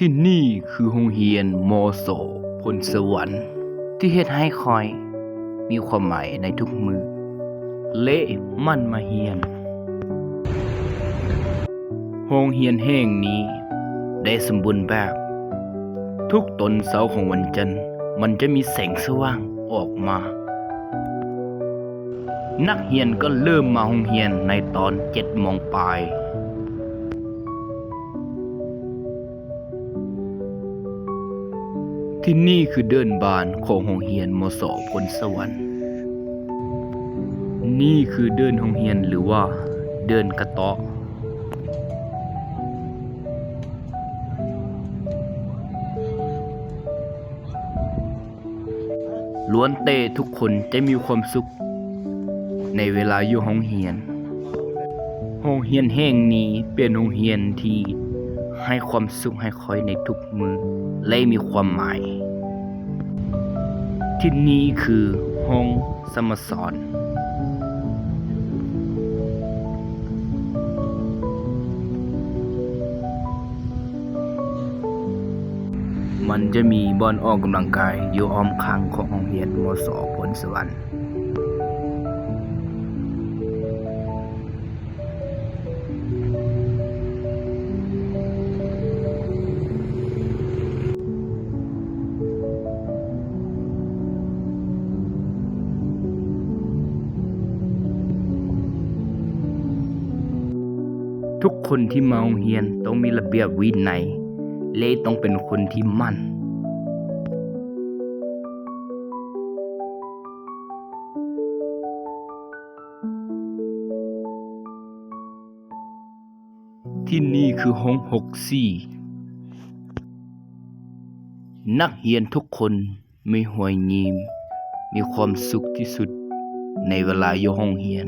ที่นี่คือโรงเรียนมอสอพลสวรรค์ที่เฮ็ดให้คอยมีความหมายในทุกมือและมั่นมาเฮียนโรงเรียนแห่งนี้ได้สมบูรณ์แบบทุกตอนเสาร์ของวันจันทร์มันจะมีแสงสว่างออกมานักเรียนก็เริ่มมาโรงเรียนในตอน7 โมงปลายที่นี่คือเดินบานของโรงเรียนมสพลสวรรค์นี่คือเดินโรงเรียนหรือว่าเดินกระเตาะล้วนเต้ทุกคนจะมีความสุขในเวลาอยู่โรงเรียนโรงเรียนแห่งนี้เป็นโรงเรียนที่ให้ความสุขให้คอยในทุกมือและมีความหมายที่นี่คือห้องสมสรมันจะมีบ่อนออกกำลังกายอยู่อ้อมข้างของโรงเรียนมสพลสวรรค์ทุกคนที่มาโรงเรียนต้องมีระเบียบวินัยและต้องเป็นคนที่มั่นที่นี่คือห้อง64นักเรียนทุกคนมีหัวยิ้มมีความสุขที่สุดในเวลาอยู่ห้องเรียน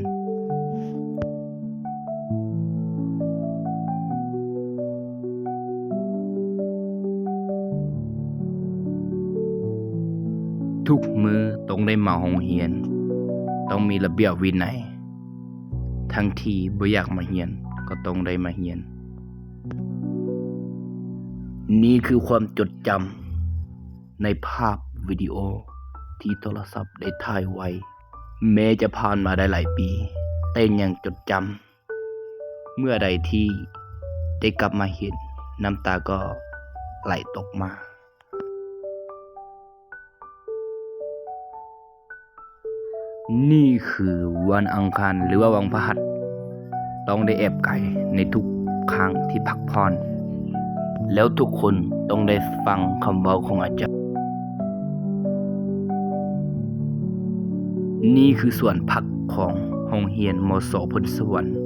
ทุกมื้อต้องได้มาโรงเรียนต้องมีระเบียบวินัยทั้งที่บ่อยากมาเรียนก็ต้องได้มาเรียนนี่คือความจดจำในภาพวิดีโอที่โทรศัพท์ได้ถ่ายไว้แม้จะผ่านมาได้หลายปีแต่ยังจดจำเมื่อใดที่ได้กลับมาเห็นน้ำตาก็ไหลตกมานี่คือวันอังคารหรือว่าวันพฤหัสต้องได้แอบไก่ในทุกครั้งที่พักผ่อนแล้วทุกคนต้องได้ฟังคำเว้าของอาจารย์นี่คือส่วนพักของโรงเรียนมสพลสวรรค์